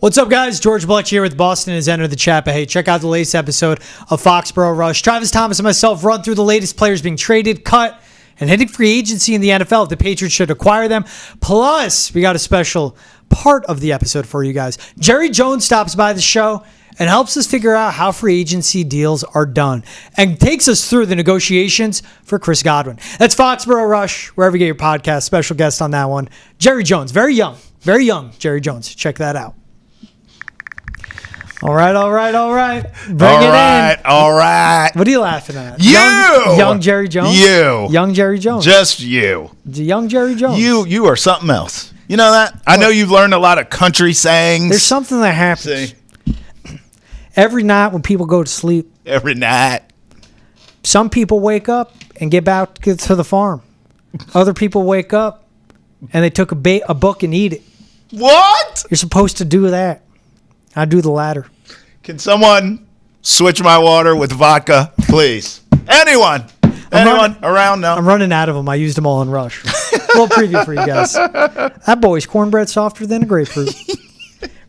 What's up, guys? George Balekji here with Boston has entered the chat. But hey, check out the latest episode of Foxborough Rush. Travis Thomas and myself run through the latest players being traded, cut, and hitting free agency in the NFL. The Patriots should acquire them. Plus, we got a special part of the episode for you guys. Jerry Jones stops by the show and helps us figure out how free agency deals are done and takes us through the negotiations for Chris Godwin. That's Foxborough Rush, wherever you get your podcast. Special guest on that one, Jerry Jones. Very young Jerry Jones. Check that out. All right. Bring it in. All right. What are you laughing at? Young Jerry Jones? Young Jerry Jones. Just you. Young Jerry Jones. You are something else. You know that? I know you've learned a lot of country sayings. There's something that happens. Every night when people go to sleep. Every night. Some people wake up and get to the farm. Other people wake up and they took a book and eat it. What? You're supposed to do that. I do the latter. Can someone switch my water with vodka, please? Anyone around now? I'm running out of them. I used them all in Rush. A little preview for you guys. That boy's cornbread softer than a grapefruit.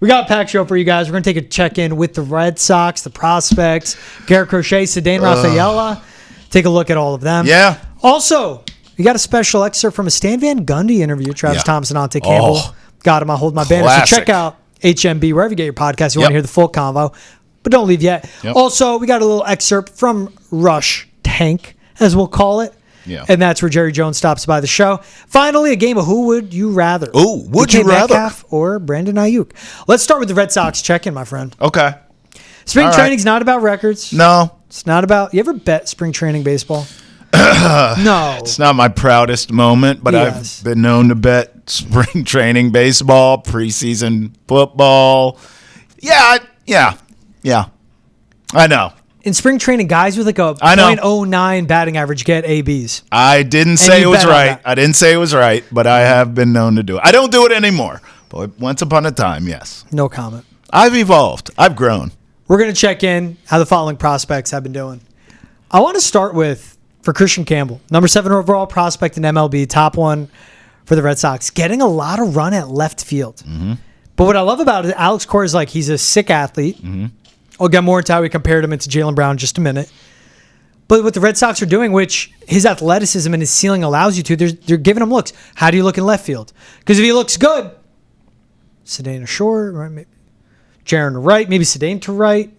We got a packed show for you guys. We're going to take a check-in with the Red Sox, the prospects, Garrett Crochet, Stan Rafaela. Take a look at all of them. Yeah. Also, we got a special excerpt from a Stan Van Gundy interview. Travis Thomas and Campbell. Got him. I hold my banner. So check out HMB, wherever you get your podcast. You want to hear the full convo, but don't leave yet. Yep. Also, we got a little excerpt from Rush Tank, as we'll call it. Yeah. And that's where Jerry Jones stops by the show. Finally, a game of Who Would You Rather? Ooh, would DK you rather? Metcalf or Brandon Aiyuk? Let's start with the Red Sox check-in, my friend. Okay. Spring training's not about records. No. It's not about... You ever bet spring training baseball? No. It's not my proudest moment, but I've been known to bet spring training baseball, preseason football. Yeah. I know. In spring training, guys with like a .09 batting average get ABs. I didn't say it was right. I didn't say it was right, but I have been known to do it. I don't do it anymore, but once upon a time, yes. No comment. I've evolved. I've grown. We're going to check in how the following prospects have been doing. I want to start with, for Kristian Campbell, number 7 overall prospect in MLB, top one for the Red Sox, getting a lot of run at left field. Mm-hmm. But what I love about it, Alex Cora is like, he's a sick athlete. Mm-hmm. I'll get more into how we compared him into Jaylen Brown in just a minute. But what the Red Sox are doing, which his athleticism and his ceiling allows you to, they're giving him looks. How do you look in left field? Because if he looks good, Sedane to short, right? Maybe Jaron to right, maybe Sedane to right.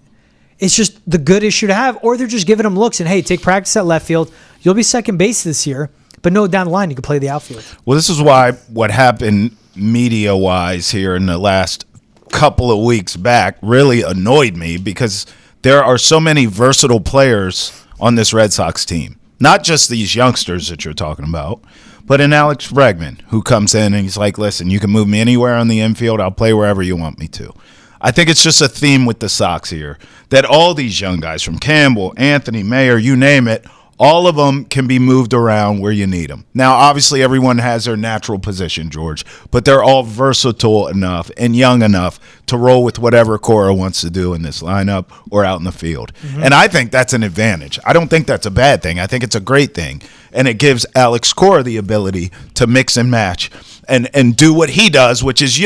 It's just the good issue to have. Or they're just giving him looks and, hey, take practice at left field. You'll be second base this year. But no, down the line, you can play the outfield. Well, this is why what happened media-wise here in the last couple of weeks back really annoyed me, because there are so many versatile players on this Red Sox team. Not just these youngsters that you're talking about, but in Alex Bregman, who comes in and he's like, listen, you can move me anywhere on the infield. I'll play wherever you want me to. I think it's just a theme with the Sox here that all these young guys, from Campbell, Anthony, Mayer, you name it, all of them can be moved around where you need them. Now, obviously, everyone has their natural position, George, but they're all versatile enough and young enough to roll with whatever Cora wants to do in this lineup or out in the field. Mm-hmm. And I think that's an advantage. I don't think that's a bad thing. I think it's a great thing. And it gives Alex Cora the ability to mix and match and do what he does, which is,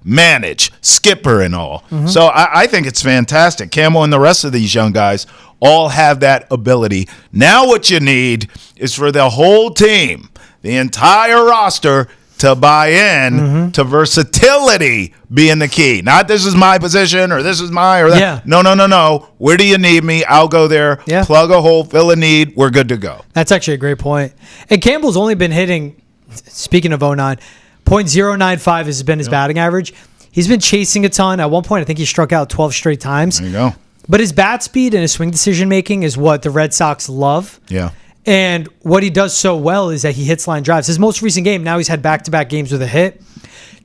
manage, skipper and all. Mm-hmm. So I think it's fantastic. Campbell and the rest of these young guys all have that ability. Now what you need is for the whole team, the entire roster, to buy in to versatility being the key. Not this is my position or this is my or that. Yeah. No. Where do you need me? I'll go there, plug a hole, fill a need. We're good to go. That's actually a great point. And Campbell's only been hitting, speaking of 09, .095 has been his batting average. He's been chasing a ton. At one point, I think he struck out 12 straight times. There you go. But his bat speed and his swing decision-making is what the Red Sox love. Yeah. And what he does so well is that he hits line drives. His most recent game, now he's had back-to-back games with a hit,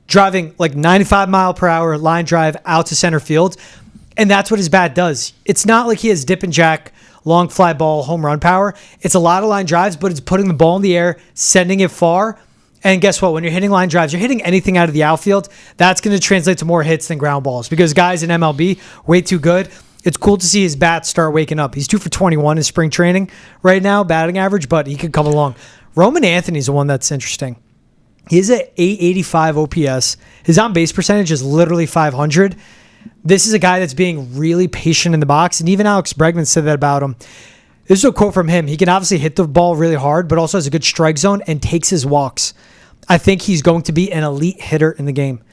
driving like 95-mile-per-hour line drive out to center field. And that's what his bat does. It's not like he has dip and jack, long fly ball, home run power. It's a lot of line drives, but it's putting the ball in the air, sending it far. And guess what? When you're hitting line drives, you're hitting anything out of the outfield. That's going to translate to more hits than ground balls, because guys in MLB, way too good. It's cool to see his bat start waking up. He's 2 for 21 in spring training right now, batting average, but he could come along. Roman Anthony's the one that's interesting. He is at 885 OPS. His on-base percentage is literally 500. This is a guy that's being really patient in the box, and even Alex Bregman said that about him. This is a quote from him. He can obviously hit the ball really hard, but also has a good strike zone and takes his walks. I think he's going to be an elite hitter in the game.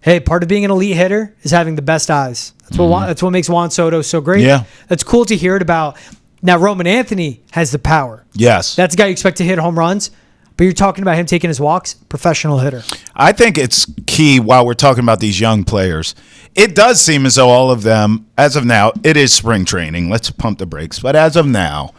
Hey, part of being an elite hitter is having the best eyes. That's what makes Juan Soto so great. Yeah. That's cool to hear it about. Now, Roman Anthony has the power. Yes. That's a guy you expect to hit home runs, but you're talking about him taking his walks, professional hitter. I think it's key while we're talking about these young players. It does seem as though all of them, as of now, it is spring training. Let's pump the brakes. But as of now,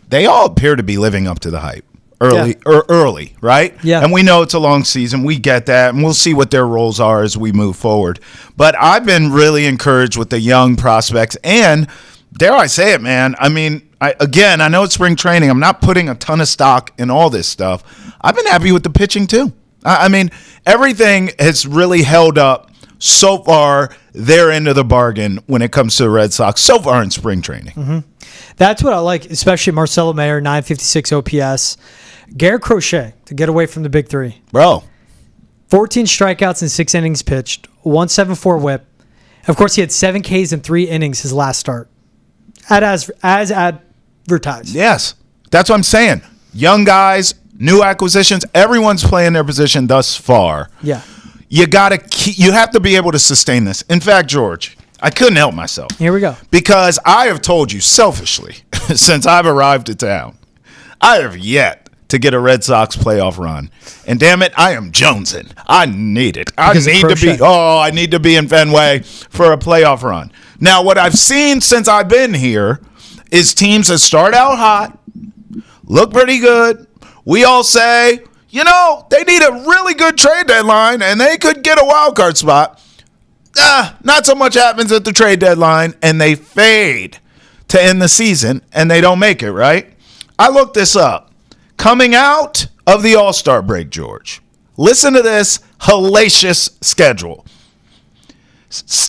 they all appear to be living up to the hype. Early, right? Yeah. And we know it's a long season. We get that, and we'll see what their roles are as we move forward. But I've been really encouraged with the young prospects, and dare I say it, man, I mean, I know it's spring training. I'm not putting a ton of stock in all this stuff. I've been happy with the pitching, too. I mean, everything has really held up so far their end of the bargain when it comes to the Red Sox so far in spring training. Mm-hmm. That's what I like, especially Marcello Mayer, 956 OPS. Garrett Crochet to get away from the big three. Bro. 14 strikeouts in 6 innings pitched, 174 whip. Of course, he had 7 Ks in 3 innings his last start. As advertised. Yes. That's what I'm saying. Young guys, new acquisitions, everyone's playing their position thus far. Yeah. You have to be able to sustain this. In fact, George, I couldn't help myself. Here we go. Because I have told you selfishly, since I've arrived at town, I have yet to get a Red Sox playoff run. And damn it, I am jonesing. I need it. I need to be in Fenway for a playoff run. Now, what I've seen since I've been here is teams that start out hot, look pretty good. We all say, they need a really good trade deadline and they could get a wild card spot. Not so much happens at the trade deadline, and they fade to end the season, and they don't make it, right? I looked this up. Coming out of the All-Star break, George, listen to this hellacious schedule.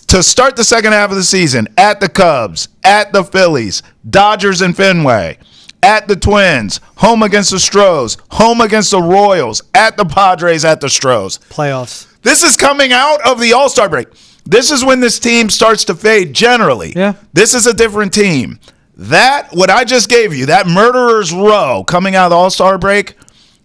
To start the second half of the season, at the Cubs, at the Phillies, Dodgers and Fenway, at the Twins, home against the Stros, home against the Royals, at the Padres, at the Stros. Playoffs. This is coming out of the All-Star break. This is when this team starts to fade generally. Yeah. This is a different team. What I just gave you, that murderer's row coming out of the All-Star break,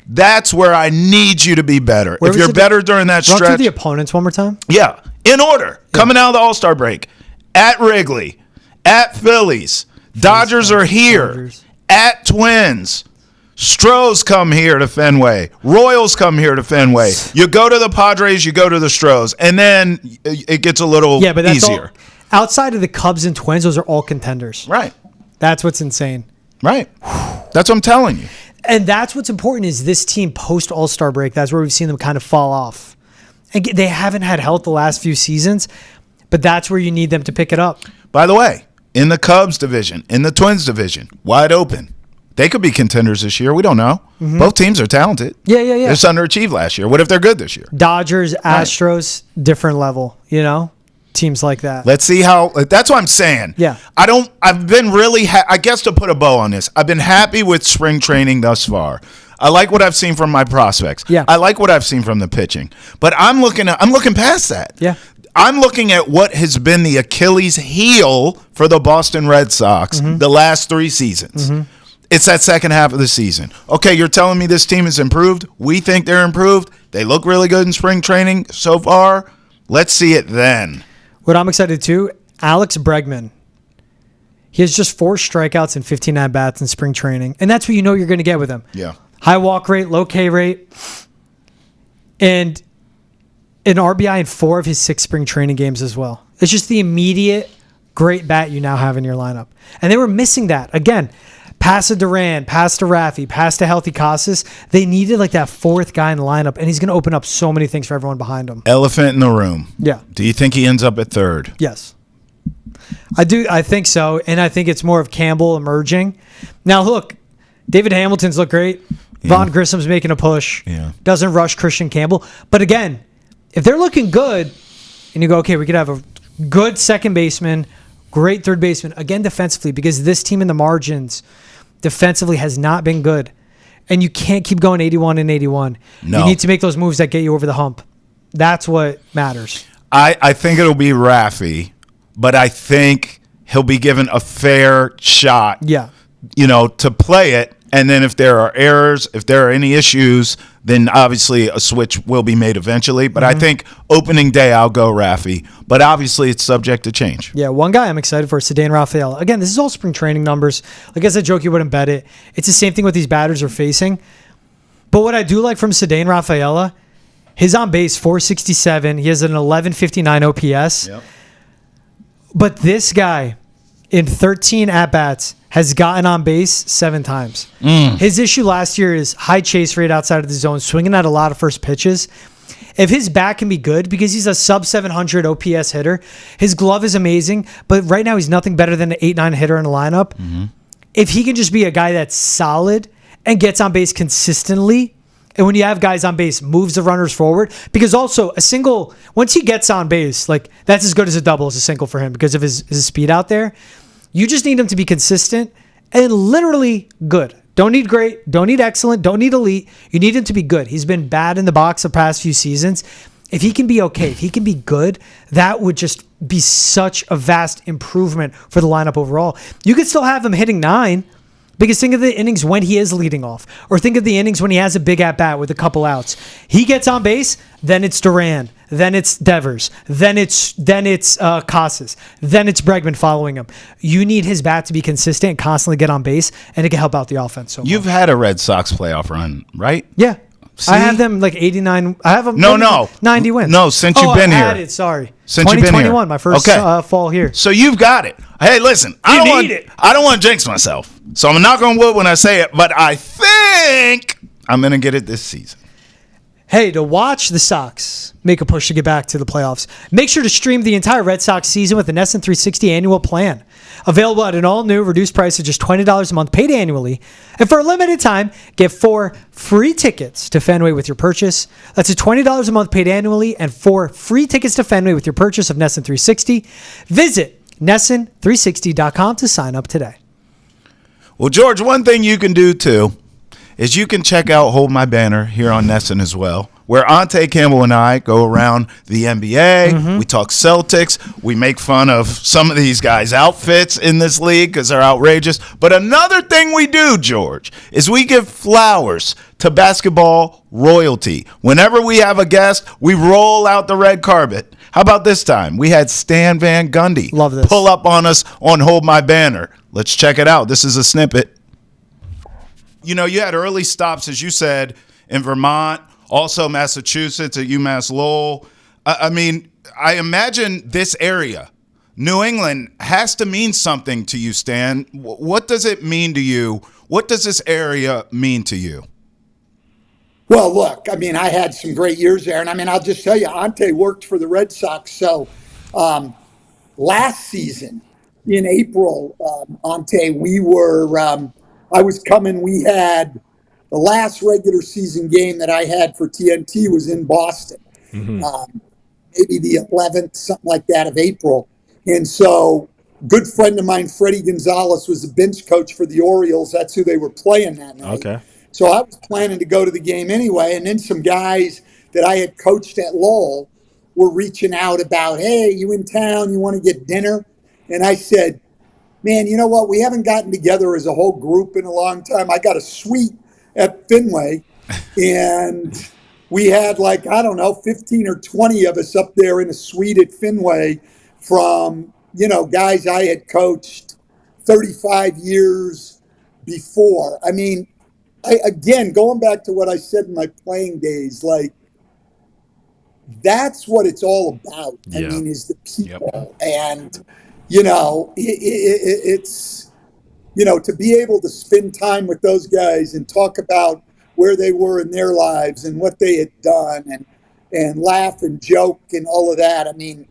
that's where I need you to be better. If you're better during that stretch. Run through the opponents one more time. Yeah. In order. Yeah. Coming out of the All-Star break. At Wrigley. At Phillies. Dodgers are here. Dodgers. At Twins. Stros come here to Fenway. Royals come here to Fenway. You go to the Padres, you go to the Stros, and then it gets a little easier. Outside of the Cubs and Twins, those are all contenders. Right. That's what's insane. Right. That's what I'm telling you. And that's what's important is this team post All-Star break. That's where we've seen them kind of fall off. And they haven't had health the last few seasons, but that's where you need them to pick it up. By the way, in the Cubs division, in the Twins division, wide open. They could be contenders this year. We don't know. Mm-hmm. Both teams are talented. Yeah. They just underachieved last year. What if they're good this year? Dodgers, Astros, different level, teams like that. Let's see how. That's what I'm saying. Yeah. I've been really, I guess to put a bow on this, I've been happy with spring training thus far. I like what I've seen from my prospects. Yeah. I like what I've seen from the pitching. But I'm looking past that. Yeah. I'm looking at what has been the Achilles heel for the Boston Red Sox the last 3 seasons. Mm-hmm. It's that second half of the season. Okay, you're telling me this team is improved? We think they're improved. They look really good in spring training so far. Let's see it then. What I'm excited too, Alex Bregman. He has just 4 strikeouts and 15 at-bats in spring training. And that's what you're going to get with him. Yeah. High walk rate, low K rate, and an RBI in 4 of his 6 spring training games as well. It's just the immediate great bat you now have in your lineup. And they were missing that. Again, pass to Duran, pass to Raffy, pass to Healthy Casas. They needed like that 4th guy in the lineup, and he's going to open up so many things for everyone behind him. Elephant in the room. Yeah. Do you think he ends up at 3rd? Yes. I do. I think so, and I think it's more of Campbell emerging. Now, look, David Hamilton's look great. Yeah. Von Grissom's making a push. Yeah. Doesn't rush Kristian Campbell. But again, if they're looking good, and you go, okay, we could have a good second baseman, great third baseman, again defensively, because this team in the margins defensively has not been good. and you can't keep going 81 and 81. No. You need to make those moves that get you over the hump. That's what matters. I think it'll be Rafi, but I think he'll be given a fair shot, Yeah. To play it. And then if there are errors, if there are any issues, then obviously a switch will be made eventually. But I think opening day, I'll go Rafi. But obviously it's subject to change. Yeah, one guy I'm excited for, Stan Rafaela. Again, this is all spring training numbers. Like I said, joke you wouldn't bet it. It's the same thing what these batters are facing. But what I do like from Stan Rafaela, his on base 467. He has an 1159 OPS. Yep. But this guy, in 13 at-bats, has gotten on base 7 times. His issue last year is high chase rate outside of the zone, swinging at a lot of first pitches. If his bat can be good, because he's a sub 700 OPS hitter, his glove is amazing, but right now he's nothing better than an 8-9 hitter in the lineup. If he can just be a guy that's solid and gets on base consistently, and when you have guys on base, moves the runners forward, because also a single, once he gets on base, like that's as good as a double as a single for him because of his speed out there. You just need him to be consistent and literally good. Don't need great, don't need excellent, don't need elite. You need him to be good. He's been bad in the box the past few seasons. If he can be okay, if he can be good, that would just be such a vast improvement for the lineup overall. You could still have him hitting 9, because think of the innings when he is leading off, or think of the innings when he has a big at-bat with a couple outs. He gets on base, then it's Duran, then it's Devers, then it's Casas, then it's Bregman following him. You need his bat to be consistent and constantly get on base, and it can help out the offense so You've much. had a Red Sox playoff run, right? Yeah. See? I have them like 89. I have them 90 wins. No, since you've been here. Added, sorry. Since you've been here. 2021, my first fall here. So you've got it. Hey, listen, I don't want to jinx myself. So I'm not going to wood when I say it, but I think I'm going to get it this season. Hey, to watch the Sox make a push to get back to the playoffs, make sure to stream the entire Red Sox season with the NESN 360 annual plan. Available at an all-new reduced price of just $20 a month paid annually. And for a limited time, get 4 free tickets to Fenway with your purchase. That's a $20 a month paid annually and 4 free tickets to Fenway with your purchase of NESN 360. Visit NESN360.com to sign up today. Well, George, one thing you can do, too, is you can check out Hold My Banner here on NESN as well, where Ante Campbell and I go around the NBA. We talk Celtics. We make fun of some of these guys' outfits in this league because they're outrageous. But another thing we do, George, is we give flowers to basketball royalty. Whenever we have a guest, we roll out the red carpet. How about this time? We had Stan Van Gundy Love this. pull up on us on Hold My Banner. Let's check it out. This is a snippet. You had early stops, as you said, in Vermont, also Massachusetts at UMass Lowell. I mean, I imagine this area, New England, has to mean something to you, Stan. What does it mean to you? What does this area mean to you? Well, look, I mean, I had some great years there. And I mean, I'll just tell you, Ante worked for the Red Sox. So last season in April, Ante, I was coming, we had the last regular season game that I had for TNT was in Boston, maybe the 11th, something like that, of April. And so good friend of mine, Freddie Gonzalez, was the bench coach for the Orioles. That's who they were playing that night. Okay. So I was planning to go to the game anyway. And then some guys that I had coached at Lowell were reaching out about, hey, you in town? You want to get dinner? And I said, man, you know what? We haven't gotten together as a whole group in a long time. I got a suite at Fenway, and we had 15 or 20 of us up there in a suite at Fenway from, guys I had coached 35 years before. I mean, again, going back to what I said in my playing days, that's what it's all about. Yeah. I mean, is the people. Yep. And, it's, to be able to spend time with those guys and talk about where they were in their lives and what they had done and laugh and joke and all of that. I mean,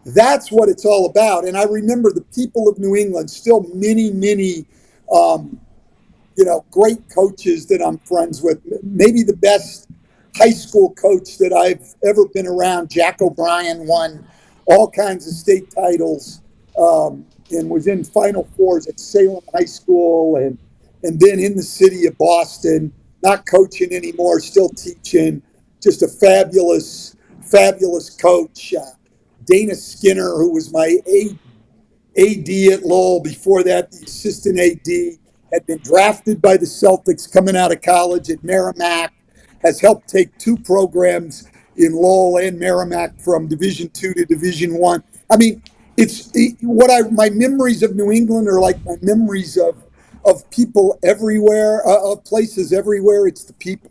that's what it's all about. And I remember the people of New England, still many, many, great coaches that I'm friends with. Maybe the best high school coach that I've ever been around, Jack O'Brien, won all kinds of state titles. And was in Final Fours at Salem High School and then in the city of Boston. not coaching anymore, still teaching. Just a fabulous, fabulous coach. Dana Skinner, who was my AD at Lowell. Before that, the assistant AD, had been drafted by the Celtics coming out of college at Merrimack, has helped take two programs in Lowell and Merrimack from Division II to Division I. I mean, my memories of New England are like my memories of people everywhere, of places everywhere. It's the people.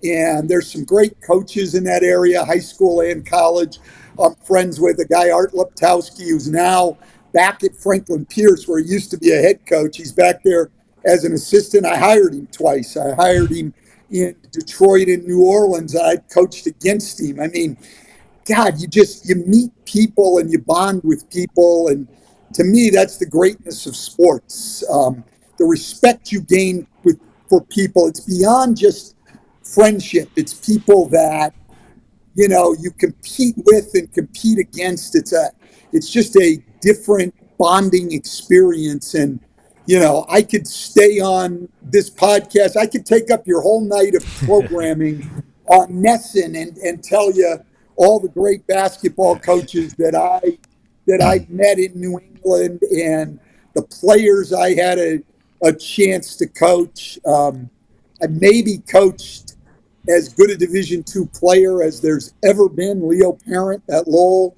And there's some great coaches in that area, high school and college. I'm friends with a guy, Art Leptowski, who's now back at Franklin Pierce, where he used to be a head coach. He's back there as an assistant. I hired him twice. I hired him in Detroit and New Orleans. I coached against him. I mean, God, you meet people and you bond with people. And to me, that's the greatness of sports. The respect you gain for people. It's beyond just friendship. It's people that, you compete with and compete against. It's just a different bonding experience. And, I could stay on this podcast. I could take up your whole night of programming on Nesson and tell you all the great basketball coaches that I met in New England and the players I had a chance to coach. I maybe coached as good a Division II player as there's ever been, Leo Parent at Lowell.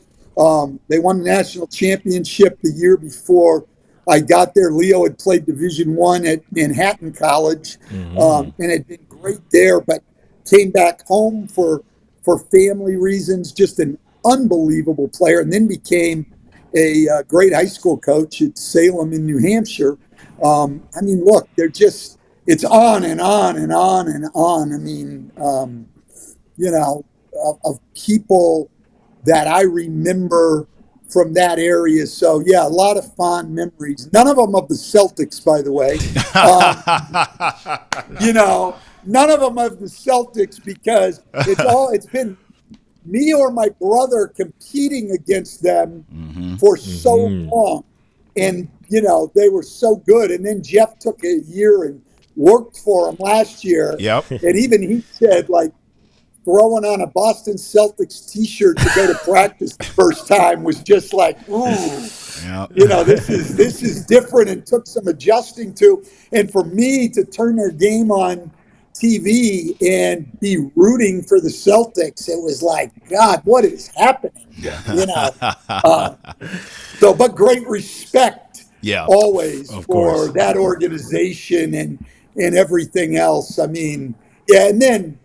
They won the national championship the year before I got there. Leo had played Division I at Manhattan College and had been great there, but came back home for family reasons, just an unbelievable player, and then became a great high school coach at Salem in New Hampshire. I mean, look, it's on and on and on and on. I mean, of people that I remember from that area. So, yeah, a lot of fond memories. None of them of the Celtics, by the way. None of them of the Celtics, because it's been me or my brother competing against them for so long. And, they were so good. And then Jeff took a year and worked for them last year. Yep. And even he said, like, throwing on a Boston Celtics T-shirt to go to practice the first time was just like, ooh, this is different, and took some adjusting to. And for me to turn their game on TV and be rooting for the Celtics, it was like, God, what is happening? But great respect, always for that organization and everything else. I mean, and then,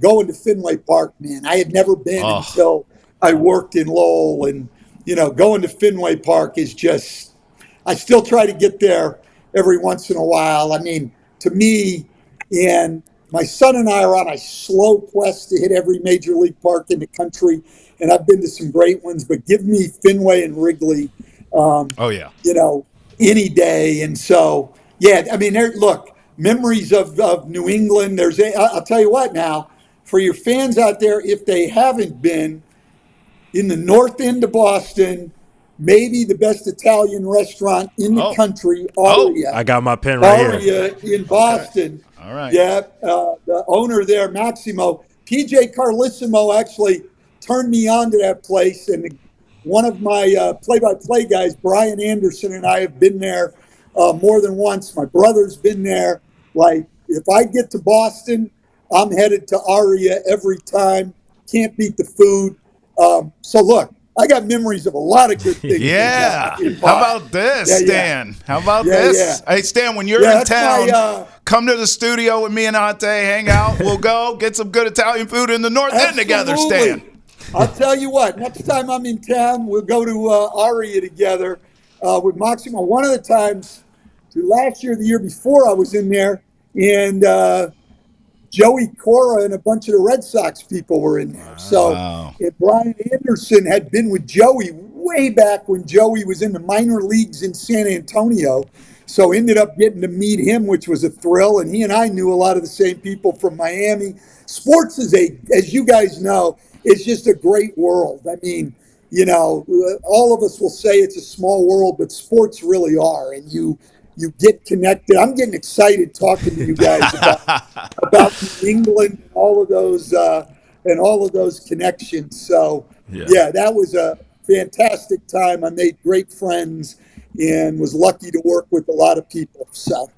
going to Fenway Park, man, I had never been until I worked in Lowell, and, going to Fenway Park is just, I still try to get there every once in a while. I mean, to me, and my son and I are on a slow quest to hit every major league park in the country, and I've been to some great ones, but give me Fenway and Wrigley, any day. And so, yeah, I mean, look, memories of New England. I'll tell you what now, for your fans out there, if they haven't been, in the north end of Boston, maybe the best Italian restaurant in the country, Aria. I got my pen right here. Aria in Boston. Okay. All right. Yeah, the owner there, Maximo, PJ Carlissimo, actually turned me on to that place. And one of my play-by-play guys, Brian Anderson, and I have been there more than once. My brother's been there. Like, if I get to Boston, I'm headed to Aria every time. Can't beat the food. So, look, I got memories of a lot of good things. Yeah. How about this, Stan? Yeah. How about this? Hey, Stan, when you're in town, come to the studio with me and Ante, hang out. We'll go get some good Italian food in the North End together, Stan. I'll tell you what, next time I'm in town, we'll go to Aria together with Maximo. One of the times, last year, the year before, I was in there, and Joey Cora and a bunch of the Red Sox people were in there. So Brian Anderson had been with Joey way back when Joey was in the minor leagues in San Antonio. So ended up getting to meet him, which was a thrill. And he and I knew a lot of the same people from Miami. Sports is as you guys know, it's just a great world. I mean, all of us will say it's a small world, but sports really are. And you you get connected. I'm getting excited talking to you guys about New England and all of those connections. So yeah, that was a fantastic time. I made great friends and was lucky to work with a lot of people. So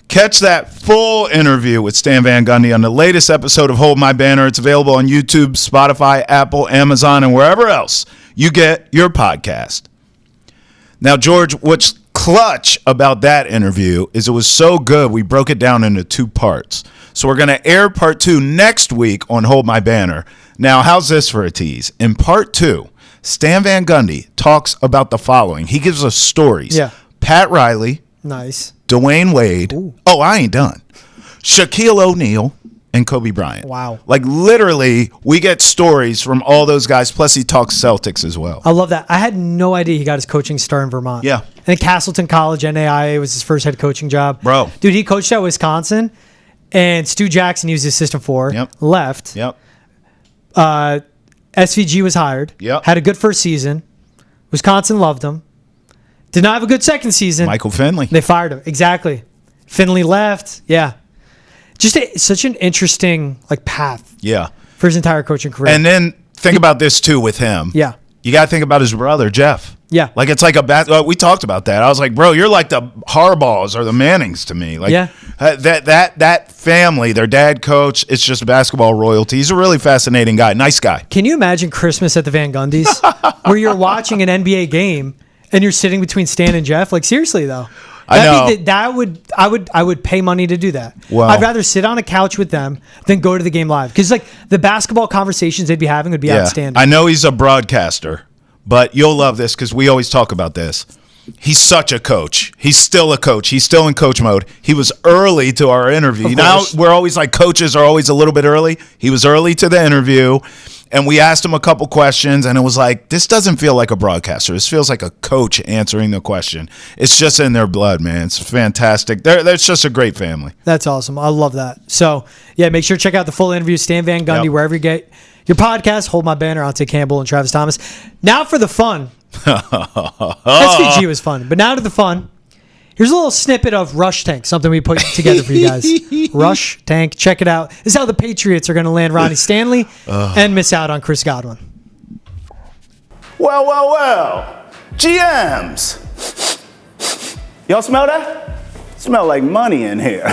catch that full interview with Stan Van Gundy on the latest episode of Hold My Banner. It's available on YouTube, Spotify, Apple, Amazon, and wherever else you get your podcast. Now, George, what's clutch about that interview is it was so good we broke it down into 2 parts. So we're going to air part 2 next week on Hold My Banner. Now, how's this for a tease? In part 2, Stan Van Gundy talks about the following. He gives us stories. Yeah. Pat Riley. Nice. Dwayne Wade. Ooh. Oh, I ain't done. Shaquille O'Neal and Kobe Bryant. Wow. Like literally, we get stories from all those guys. Plus, he talks Celtics as well. I love that. I had no idea he got his coaching start in Vermont. Yeah. And at Castleton College, NAIA was his first head coaching job. Bro. Dude, he coached at Wisconsin, and Stu Jackson he was his assistant for. Yep. Left. Yep. SVG was hired. Yep. Had a good first season. Wisconsin loved him. Did not have a good second season. Michael Finley. They fired him. Exactly. Finley left. Yeah. Just such an interesting path. Yeah. For his entire coaching career. And then think about this too with him. Yeah. You got to think about his brother, Jeff. Yeah. Like it's like we talked about that. I was like, bro, you're like the Harbaughs or the Mannings to me. Like yeah. that family, their dad coach, it's just basketball royalty. He's a really fascinating guy. Nice guy. Can you imagine Christmas at the Van Gundys where you're watching an NBA game and you're sitting between Stan and Jeff? Like seriously though. I know. I would pay money to do that. Well, I'd rather sit on a couch with them than go to the game live because the basketball conversations they'd be having would be outstanding. I know he's a broadcaster, but you'll love this because we always talk about this. He's such a coach. He's still a coach. He's still in coach mode. He was early to our interview. Now we're always like coaches are always a little bit early. He was early to the interview. And we asked him a couple questions, and it was like, this doesn't feel like a broadcaster. This feels like a coach answering the question. It's just in their blood, man. It's fantastic. They're just a great family. That's awesome. I love that. So, yeah, make sure to check out the full interview, Stan Van Gundy, wherever you get your podcast. Hold My Banner, DK Campbell and Travis Thomas. Now for the fun. SVG was fun. But now to the fun. Here's a little snippet of Rush Tank, something we put together for you guys. Rush Tank, check it out. This is how the Patriots are going to land Ronnie Stanley and miss out on Chris Godwin. Well. GMs. Y'all smell that? Smell like money in here.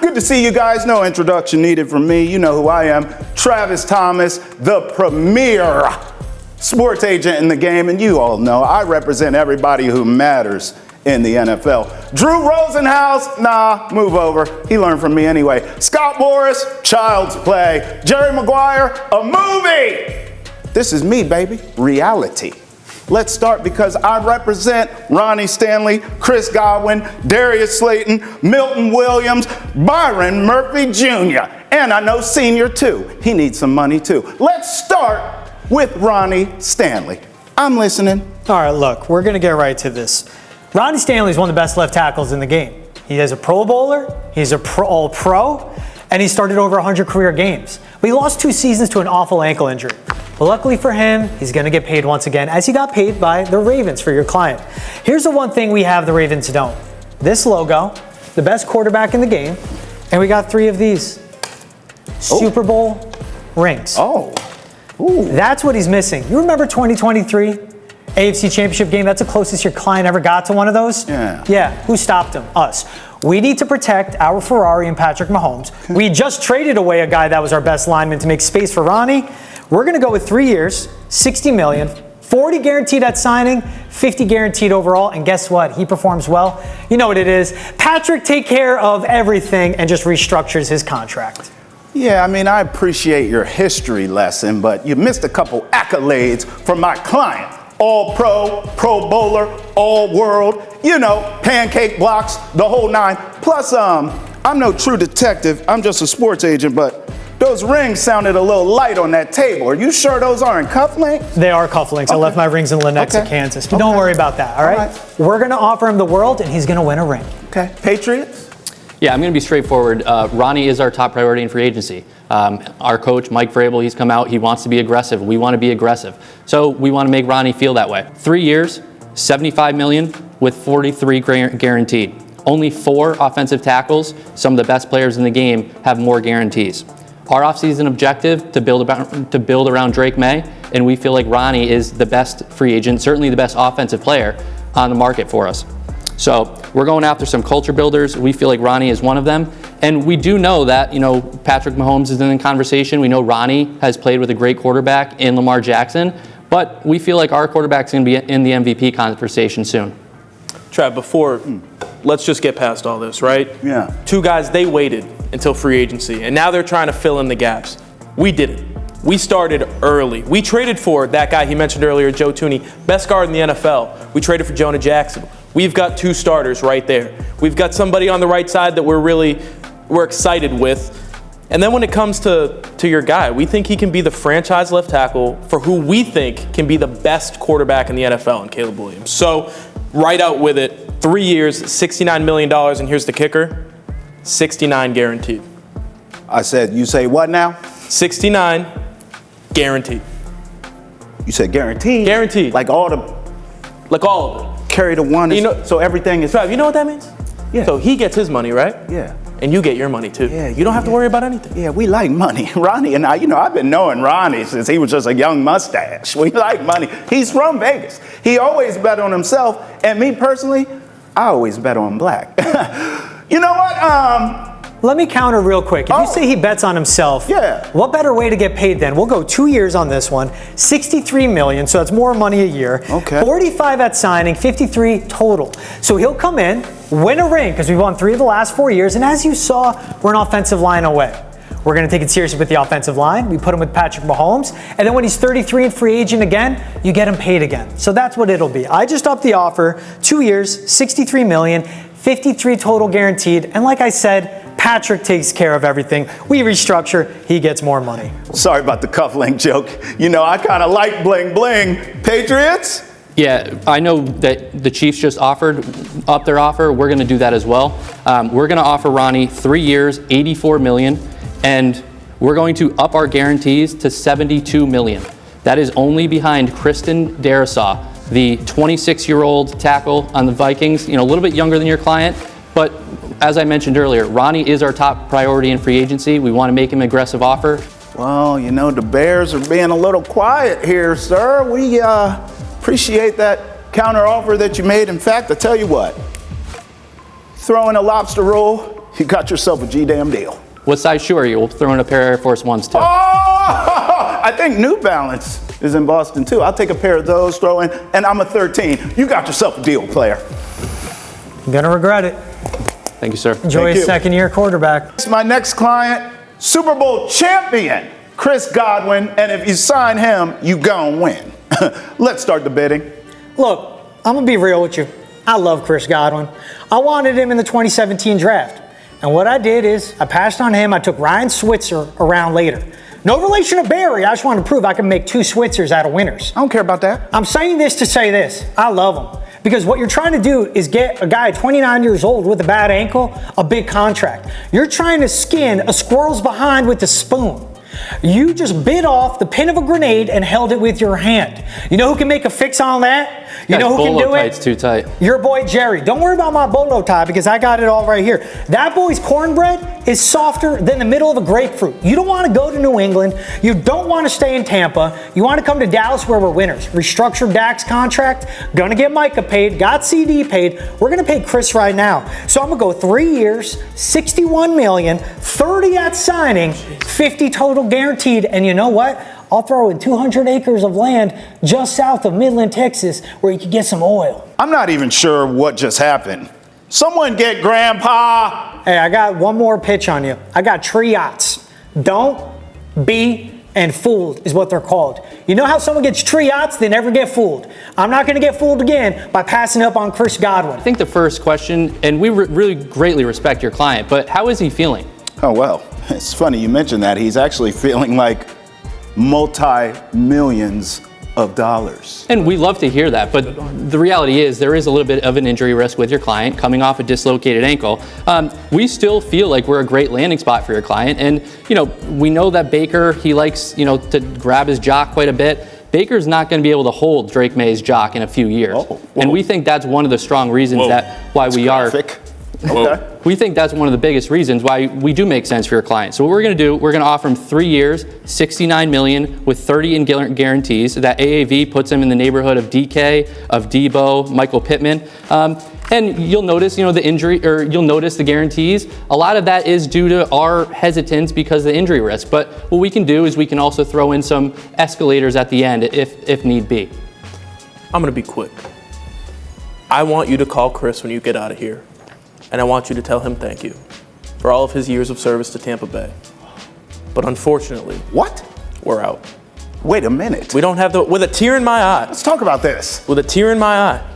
Good to see you guys. No introduction needed from me. You know who I am. Travis Thomas, the premier sports agent in the game. And you all know I represent everybody who matters in the NFL. Drew Rosenhaus, move over. He learned from me anyway. Scott Morris, child's play. Jerry Maguire, a movie. This is me, baby, reality. Let's start because I represent Ronnie Stanley, Chris Godwin, Darius Slayton, Milton Williams, Byron Murphy Jr., and I know Senior too. He needs some money too. Let's start with Ronnie Stanley. I'm listening. All right, look, we're going to get right to this. Ronnie Stanley is one of the best left tackles in the game. He is a Pro Bowler, he's a All-Pro, and he started over 100 career games. But he lost 2 seasons to an awful ankle injury. But luckily for him, he's going to get paid once again, as he got paid by the Ravens for your client. Here's the one thing we have the Ravens don't. This logo, the best quarterback in the game, and we got 3 of these. Super Bowl rings. Oh. Ooh. That's what he's missing. You remember 2023? AFC Championship game, that's the closest your client ever got to one of those? Yeah. Yeah, who stopped him? Us. We need to protect our Ferrari and Patrick Mahomes. We just traded away a guy that was our best lineman to make space for Ronnie. We're going to go with 3 years, $60 million, 40 guaranteed at signing, 50 guaranteed overall, and guess what? He performs well. You know what it is. Patrick take care of everything and just restructures his contract. Yeah, I mean, I appreciate your history lesson, but you missed a couple accolades from my client. All-Pro, Pro Bowler, All-World, pancake blocks, the whole 9. Plus, I'm no true detective. I'm just a sports agent, but those rings sounded a little light on that table. Are you sure those aren't cufflinks? They are cufflinks. Okay. I left my rings in Lenexa, Kansas. But don't worry about that, all right? We're going to offer him the world, and he's going to win a ring. Okay. Patriots? Yeah, I'm going to be straightforward. Ronnie is our top priority in free agency. Our coach, Mike Vrabel, he's come out. He wants to be aggressive. We want to be aggressive. So we want to make Ronnie feel that way. 3 years, $75 million, with 43 guaranteed. Only 4 offensive tackles, some of the best players in the game, have more guarantees. Our offseason objective to build around Drake May, and we feel like Ronnie is the best free agent, certainly the best offensive player on the market for us. So we're going after some culture builders. We feel like Ronnie is one of them. And we do know that, Patrick Mahomes is in the conversation. We know Ronnie has played with a great quarterback in Lamar Jackson, but we feel like our quarterback's going to be in the MVP conversation soon. Trav, let's just get past all this, right? Yeah. 2 guys, they waited until free agency, and now they're trying to fill in the gaps. We didn't. We started early. We traded for that guy he mentioned earlier, Joe Thuney, best guard in the NFL. We traded for Jonah Jackson. We've got 2 starters right there. We've got somebody on the right side that we're excited with. And then when it comes to your guy, we think he can be the franchise left tackle for who we think can be the best quarterback in the NFL, in Caleb Williams. So right out with it, 3 years, $69 million, and here's the kicker, 69 guaranteed. I said, you say what now? 69 guaranteed. You said guaranteed? Guaranteed. Like all of it. Carry the one, so everything is... Trav, you know what that means? Yeah. So he gets his money, right? Yeah. And you get your money too. Yeah, you don't have to worry about anything. Yeah, we like money. Ronnie and I, I've been knowing Ronnie since he was just a young mustache. We like money. He's from Vegas. He always bet on himself. And me personally, I always bet on black. You know what? Let me counter real quick. If you say he bets on himself, what better way to get paid then? We'll go 2 years on this one, $63 million, so that's more money a year. Okay. 45 at signing, 53 total. So he'll come in, win a ring, because we've won 3 of the last 4 years, and as you saw, we're an offensive line away. We're going to take it seriously with the offensive line. We put him with Patrick Mahomes, and then when he's 33 and free agent again, you get him paid again. So that's what it'll be. I just upped the offer, 2 years, $63 million, 53 total guaranteed, and like I said, Patrick takes care of everything. We restructure, he gets more money. Sorry about the cufflink joke. I kind of like bling bling. Patriots? Yeah, I know that the Chiefs just offered up their offer. We're going to do that as well. We're going to offer Ronnie 3 years, $84 million, and we're going to up our guarantees to $72 million. That is only behind Kristian, the 26-year-old tackle on the Vikings, a little bit younger than your client, but as I mentioned earlier, Ronnie is our top priority in free agency. We want to make him an aggressive offer. Well, the Bears are being a little quiet here, sir. We appreciate that counter offer that you made. In fact, I tell you what, throw in a lobster roll, you got yourself a G-damn deal. What size shoe are you? We'll throw in a pair of Air Force Ones too. Oh, I think New Balance is in Boston too. I'll take a pair of those, throw in, and I'm a 13. You got yourself a deal, player. You're going to regret it. Thank you, sir. Enjoy his second-year quarterback. It's my next client, Super Bowl champion, Chris Godwin, and if you sign him, you gon' win. Let's start the bidding. Look, I'm going to be real with you. I love Chris Godwin. I wanted him in the 2017 draft. And what I did is I passed on him. I took Ryan Switzer around later. No relation to Barry. I just wanted to prove I can make 2 Switzers out of winners. I don't care about that. I'm saying this to say this. I love him. Because what you're trying to do is get a guy 29 years old with a bad ankle a big contract. You're trying to skin a squirrel's behind with a spoon. You just bit off the pin of a grenade and held it with your hand. You know who can make a fix on that? You know who can do it? It's too tight. Your boy Jerry. Don't worry about my bolo tie because I got it all right here. That boy's cornbread is softer than the middle of a grapefruit. You don't want to go to New England. You don't want to stay in Tampa. You want to come to Dallas where we're winners. Restructured Dak's contract. Gonna get Micah paid. Got CD paid. We're gonna pay Chris right now. So I'm gonna go 3 years, $61 million, 30 at signing, 50 total guaranteed. And you know what? I'll throw in 200 acres of land just south of Midland, Texas, where you can get some oil. I'm not even sure what just happened. Someone get Grandpa. Hey, I got one more pitch on you. I got triots. Don't be and fooled is what they're called. You know how someone gets triots? They never get fooled. I'm not going to get fooled again by passing up on Chris Godwin. I think the first question, and we really greatly respect your client, but how is he feeling? Oh, well, it's funny you mentioned that. He's actually feeling like multi-millions of dollars. And we love to hear that, but the reality is there is a little bit of an injury risk with your client coming off a dislocated ankle. We still feel like we're a great landing spot for your client, and we know that Baker, he likes to grab his jock quite a bit. Baker's not going to be able to hold Drake May's jock in a few years. And we think that's one of the strong reasons why we are. Okay. We think that's one of the biggest reasons why we do make sense for your client. So what we're going to do, we're going to offer him 3 years, $69 million with 30 in guarantees. That AAV puts him in the neighborhood of DK, of Debo, Michael Pittman. And you'll notice, the injury, or you'll notice the guarantees. A lot of that is due to our hesitance because of the injury risk. But what we can do is we can also throw in some escalators at the end if need be. I'm going to be quick. I want you to call Chris when you get out of here. And I want you to tell him thank you for all of his years of service to Tampa Bay. But unfortunately, What? we're out. Wait a minute. We don't have with a tear in my eye, Let's talk about this. with a tear in my eye,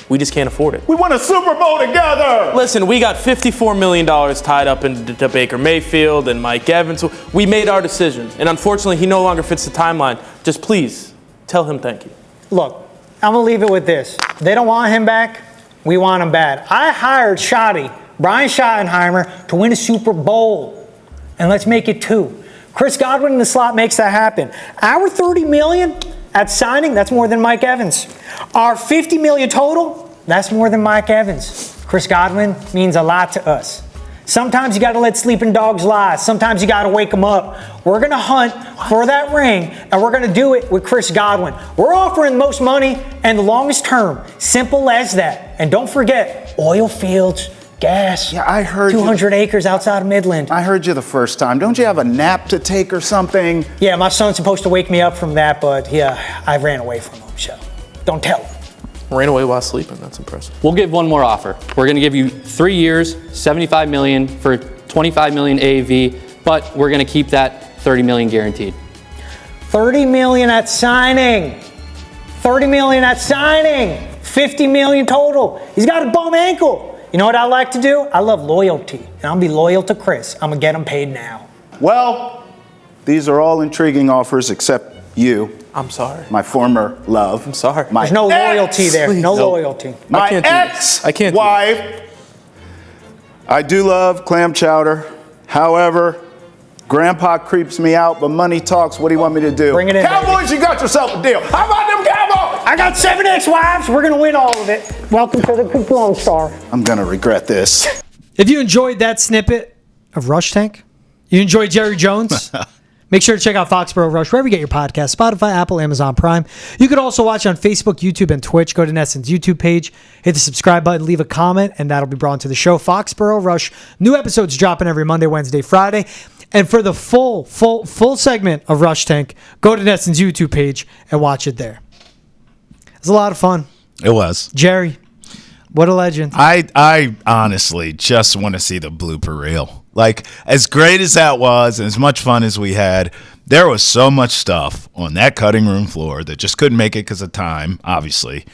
we just can't afford it. We won a Super Bowl together. Listen, we got $54 million tied up into Baker Mayfield and Mike Evans. We made our decision. And unfortunately, he no longer fits the timeline. Just please tell him thank you. Look, I'm going to leave it with this. They don't want him back. We want him bad. I hired Brian Schottenheimer, to win a Super Bowl. And let's make it 2. Chris Godwin in the slot makes that happen. Our $30 million at signing, that's more than Mike Evans. Our $50 million total, that's more than Mike Evans. Chris Godwin means a lot to us. Sometimes you got to let sleeping dogs lie. Sometimes you got to wake them up. We're going to hunt for that ring, and we're going to do it with Chris Godwin. We're offering the most money and the longest term. Simple as that. And don't forget, oil fields, gas. Yeah, I heard 200 acres outside of Midland. I heard you the first time. Don't you have a nap to take or something? Yeah, my son's supposed to wake me up from that, but yeah, I ran away from him, so don't tell him. Ran away while sleeping. That's impressive. We'll give one more offer. We're going to give you 3 years, $75 million for $25 million AAV, but we're going to keep that $30 million guaranteed. $30 million at signing. $30 million at signing. $50 million total. He's got a bum ankle. You know what I like to do? I love loyalty, and I'm going to be loyal to Chris. I'm going to get him paid now. Well, these are all intriguing offers except you. I'm sorry. My former love. I'm sorry. There's no loyalty there. No loyalty. My I can't do this. I can't do ex-wife. I do love clam chowder. However, Grandpa creeps me out, but money talks. What do you want me to do? Bring it in, Cowboys, you got yourself a deal. How about them Cowboys? I got 7 ex-wives. We're going to win all of it. Welcome to the Lone Star. I'm going to regret this. If you enjoyed that snippet of Rush Tank, you enjoyed Jerry Jones, make sure to check out Foxborough Rush wherever you get your podcast, Spotify, Apple, Amazon Prime. You can also watch on Facebook, YouTube, and Twitch. Go to Nesson's YouTube page, hit the subscribe button, leave a comment, and that'll be brought into the show. Foxborough Rush, new episodes dropping every Monday, Wednesday, Friday. And for the full segment of Rush Tank, go to Nesson's YouTube page and watch it there. It was a lot of fun. It was. Jerry, what a legend. I honestly just want to see the blooper reel. Like, as great as that was and as much fun as we had, there was so much stuff on that cutting room floor that just couldn't make it because of time, obviously.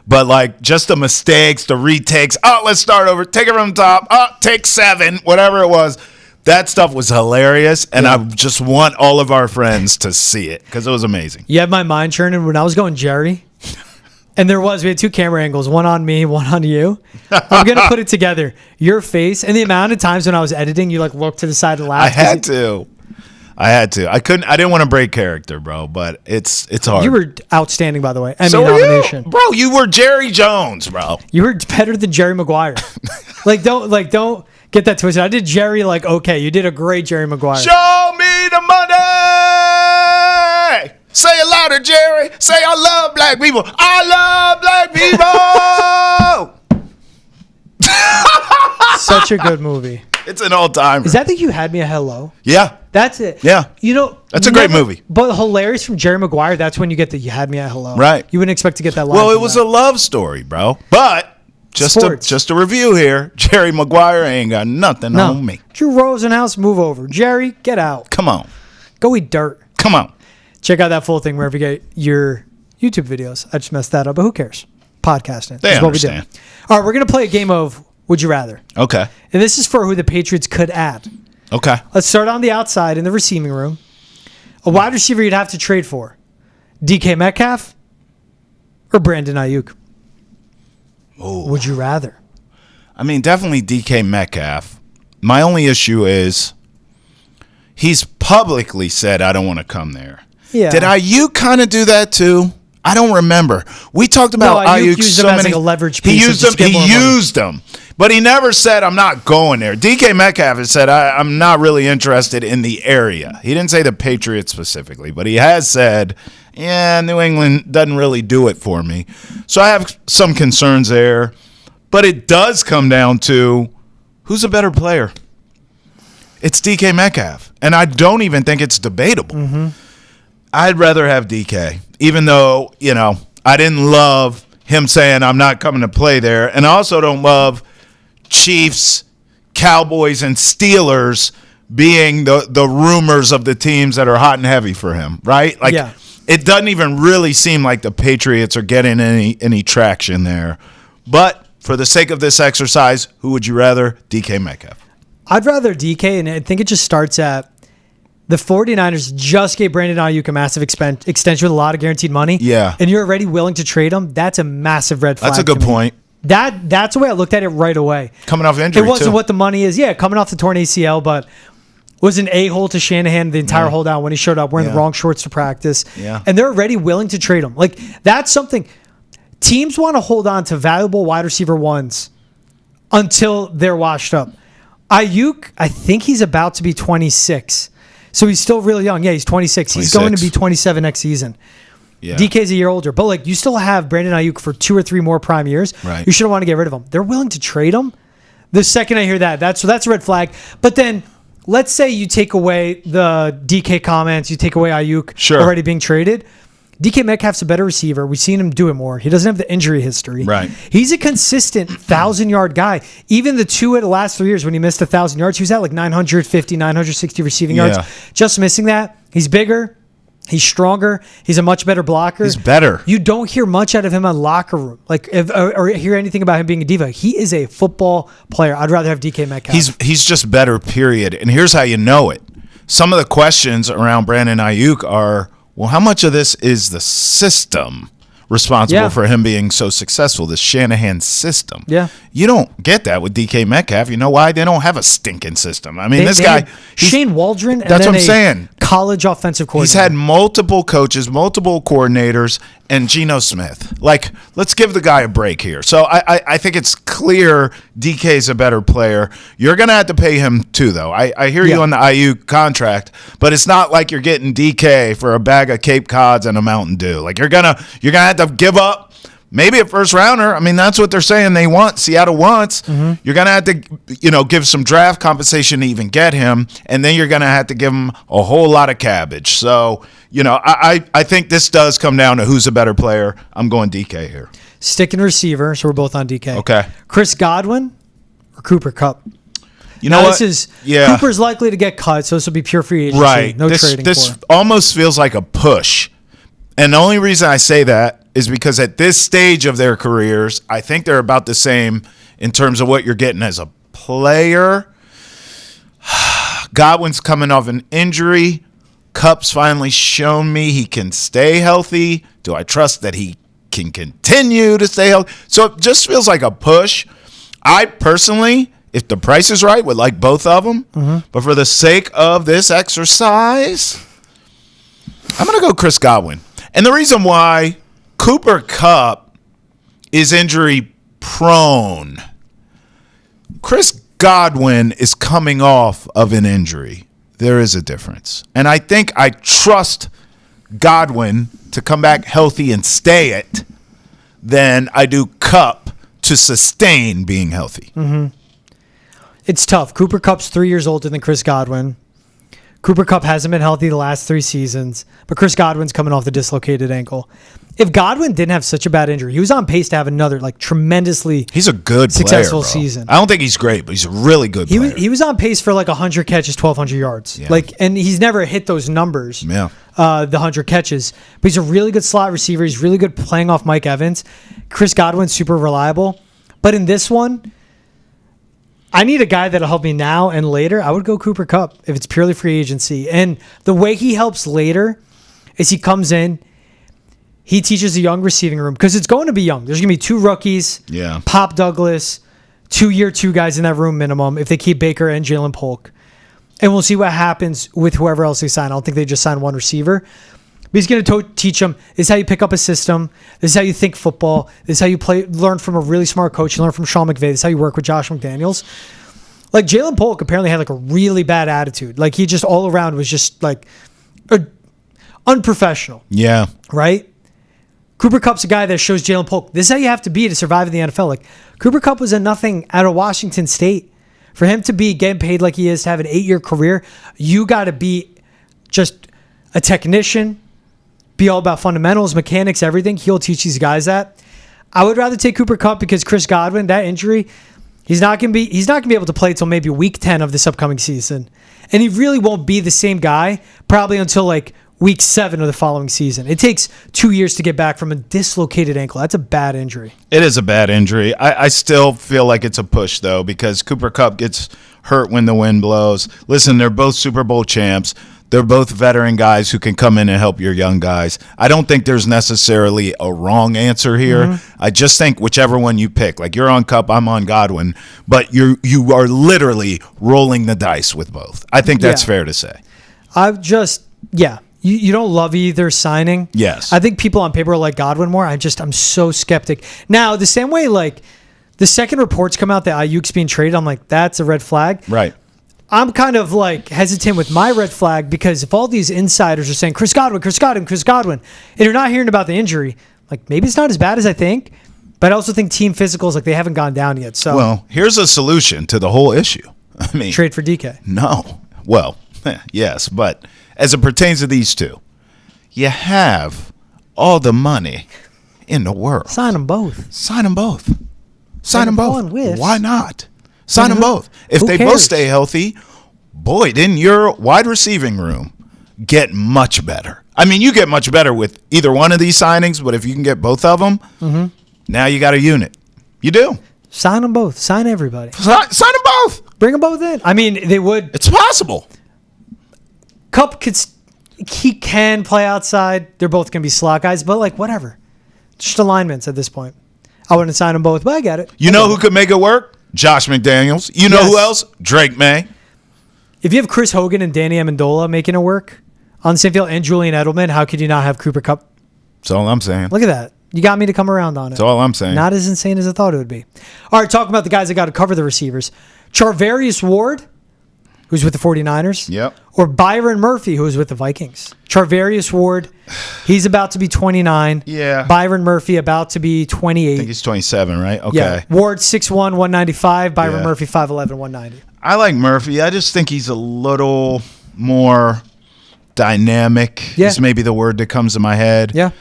But, like, just the mistakes, the retakes. Oh, let's start over. Take it from the top. Oh, take 7, whatever it was. That stuff was hilarious, and I just want all of our friends to see it because it was amazing. You had my mind churning when I was going Jerry. And we had 2 camera angles, one on me, one on you. I'm going to put it together. Your face and the amount of times when I was editing, you looked to the side and laughed. I had to. I didn't want to break character, bro, but it's hard. You were outstanding, by the way. Emmy so nomination. You. Bro, you were Jerry Jones, bro. You were better than Jerry Maguire. Don't get that twisted. I did Jerry okay. You did a great Jerry Maguire. Show me the money. Say it louder, Jerry. Say I love black people. I love black people. Such a good movie. It's an all-timer. Is that the You Had Me at Hello? Yeah. That's it. Yeah. That's a great movie. But hilarious from Jerry Maguire, that's when you get the You Had Me at Hello. Right. You wouldn't expect to get that line. Well, it was a love story, bro. But just a review here, Jerry Maguire ain't got nothing on me. Drew Rosenhaus, move over. Jerry, get out. Come on. Go eat dirt. Come on. Check out that full thing wherever you get your YouTube videos. I just messed that up, but who cares? Podcasting. They understand. What we do. All right, we're going to play a game of Would You Rather. Okay. And this is for who the Patriots could add. Okay. Let's start on the outside in the receiving room. A wide receiver you'd have to trade for. DK Metcalf or Brandon Aiyuk? Oh. Would you rather? I mean, definitely DK Metcalf. My only issue is he's publicly said, I don't want to come there. Yeah. Did Aiyuk kind of do that too? I don't remember. We talked about No, Aiyuk Aiyuk used so him as many. like a leverage he piece to used just them. get more He money. used them, but he never said, "I'm not going there." DK Metcalf has said, "I'm not really interested in the area." He didn't say the Patriots specifically, but he has said, "Yeah, New England doesn't really do it for me." So I have some concerns there, but it does come down to who's a better player. It's DK Metcalf, and I don't even think it's debatable. Mm-hmm. I'd rather have DK, even though, I didn't love him saying I'm not coming to play there. And I also don't love Chiefs, Cowboys, and Steelers being the rumors of the teams that are hot and heavy for him, right? Like, Yeah. It doesn't even really seem like the Patriots are getting any traction there. But for the sake of this exercise, who would you rather? DK Metcalf. I'd rather DK, and I think it just starts at the 49ers just gave Brandon Aiyuk a massive extension with a lot of guaranteed money. Yeah. And you're already willing to trade him. That's a massive red flag. That's a good to me. point. That's the way I looked at it right away. Coming off injury, It wasn't too. what the money is. Yeah, coming off the torn ACL, but was an a-hole to Shanahan the entire holdout when he showed up wearing the wrong shorts to practice. Yeah. And they're already willing to trade him. Like, that's something. Teams want to hold on to valuable wide receiver ones until they're washed up. Aiyuk, I think he's about to be 26. So he's still really young. Yeah, he's 26. He's going to be 27 next season. Yeah. DK's a year older. But, like, you still have Brandon Aiyuk for 2 or 3 more prime years. Right. You shouldn't want to get rid of him. They're willing to trade him. The second I hear that's a red flag. But then let's say you take away the DK comments, you take away Aiyuk already being traded. DK Metcalf's a better receiver. We've seen him do it more. He doesn't have the injury history. Right. He's a consistent 1,000-yard guy. Even the 2 of the last 3 years when he missed 1,000 yards, he was at like 950, 960 receiving yards. Just missing that. He's bigger. He's stronger. He's a much better blocker. He's better. You don't hear much out of him on locker room, or hear anything about him being a diva. He is a football player. I'd rather have DK Metcalf. He's just better, period. And here's how you know it. Some of the questions around Brandon Aiyuk are, well, how much of this is the system responsible for him being so successful, this Shanahan system? Yeah. You don't get that with DK Metcalf. You know why? They don't have a stinking system. I mean, this guy... Shane Waldron, and that's then what I'm saying. College offensive coordinator. He's had multiple coaches, multiple coordinators, and Geno Smith. Like, let's give the guy a break here. So I think it's clear DK's a better player. You're going to have to pay him too, though. I hear you on the Aiyuk contract, but it's not like you're getting DK for a bag of Cape Cods and a Mountain Dew. Like, you're gonna have to give up maybe a first rounder. I mean, that's what they're saying they want. Seattle wants. Mm-hmm. You're going to have to, give some draft compensation to even get him, and then you're going to have to give him a whole lot of cabbage. So, I think this does come down to who's a better player. I'm going DK here. Sticking receiver, so we're both on DK. Okay. Chris Godwin or Cooper Kupp? You know what? Cooper's likely to get cut, so this will be pure free agency. Right. No trading This for. almost feels like a push. And the only reason I say that is because at this stage of their careers, I think they're about the same in terms of what you're getting as a player. Godwin's coming off an injury. Kupp's finally shown me he can stay healthy. Do I trust that he can continue to stay healthy? So it just feels like a push. I personally, if the price is right, would like both of them. Mm-hmm. But for the sake of this exercise, I'm going to go Chris Godwin. And the reason why, Cooper Kupp is injury prone. Chris Godwin is coming off of an injury. There is a difference. And I think I trust Godwin to come back healthy and stay it than I do Kupp to sustain being healthy. Mm-hmm. It's tough. Cooper Kupp's 3 years older than Chris Godwin. Cooper Kupp hasn't been healthy the last 3 seasons, but Chris Godwin's coming off the dislocated ankle. If Godwin didn't have such a bad injury, he was on pace to have another tremendously he's a good successful player, season. I don't think he's great, but he's a really good player. He was on pace for 100 catches, 1,200 yards. Yeah. And he's never hit those numbers. Yeah. The 100 catches, but he's a really good slot receiver. He's really good playing off Mike Evans. Chris Godwin's super reliable, but in this one, I need a guy that'll help me now and later. I would go Cooper Kupp if it's purely free agency. And the way he helps later is he comes in, he teaches a young receiving room because it's going to be young. There's going to be 2 rookies, Pop Douglas, 2-year 2 guys in that room minimum if they keep Baker and Jalen Polk. And we'll see what happens with whoever else they sign. I don't think they just sign one receiver. But he's going to teach them, this is how you pick up a system. This is how you think football. This is how you learn from a really smart coach. You learn from Sean McVay. This is how you work with Josh McDaniels. Like, Jalen Polk apparently had like a really bad attitude. Like, he just all around was just like unprofessional. Yeah. Right? Cooper Kupp's a guy that shows Jalen Polk, this is how you have to be to survive in the NFL. Like, Cooper Kupp was a nothing out of Washington State. For him to be getting paid like he is, to have an 8-year career, you got to be just a technician, be all about fundamentals, mechanics, everything. He'll teach these guys that. I would rather take Cooper Kupp because Chris Godwin, that injury, he's not gonna be able to play until maybe week 10 of this upcoming season. And he really won't be the same guy probably until like week 7 of the following season. It takes 2 years to get back from a dislocated ankle. That's a bad injury. It is a bad injury. I still feel like it's a push, though, because Cooper Kupp gets hurt when the wind blows. Listen, they're both Super Bowl champs. They're both veteran guys who can come in and help your young guys. I don't think there's necessarily a wrong answer here. Mm-hmm. I just think whichever one you pick, like you're on Kupp, I'm on Godwin, but you are literally rolling the dice with both. I think that's fair to say. You don't love either signing. Yes. I think people on paper like Godwin more. I'm so skeptic. Now, the same way, like, the second reports come out that Aiyuk's being traded, I'm like, that's a red flag. Right. I'm kind of, like, hesitant with my red flag because if all these insiders are saying, Chris Godwin, and you're not hearing about the injury, like, maybe it's not as bad as I think, but I also think team physicals, like, they haven't gone down yet. So, well, here's a solution to the whole issue. I mean, trade for DK. No. Well, yes, but as it pertains to these two, you have all the money in the world. Sign them both. Sign them both. Sign them both. Why not? Sign them both. If they both stay healthy, boy, didn't your wide receiving room get much better. I mean, you get much better with either one of these signings, but if you can get both of them, now you got a unit. You do. Sign them both. Sign everybody. Sign them both. Bring them both in. I mean, they would. It's possible. Kupp he can play outside. They're both going to be slot guys, but like whatever. Just alignments at this point. I wouldn't sign them both, but I get it. You know who could make it work? Josh McDaniels. You know who else? Drake May. If you have Chris Hogan and Danny Amendola making it work on the same field and Julian Edelman, how could you not have Cooper Kupp? That's all I'm saying. Look at that. You got me to come around on it. That's all I'm saying. Not as insane as I thought it would be. All right, talking about the guys that got to cover the receivers. Charvarius Ward, who's with the 49ers. Yep. Or Byron Murphy, who's with the Vikings. Charvarius Ward, he's about to be 29. Yeah. Byron Murphy about to be 28. I think he's 27, right? Okay. Yeah. Ward 6'1", 195. Byron Murphy 5'11", 190. I like Murphy. I just think he's a little more dynamic. Yeah. Is maybe the word that comes to my head. Yeah.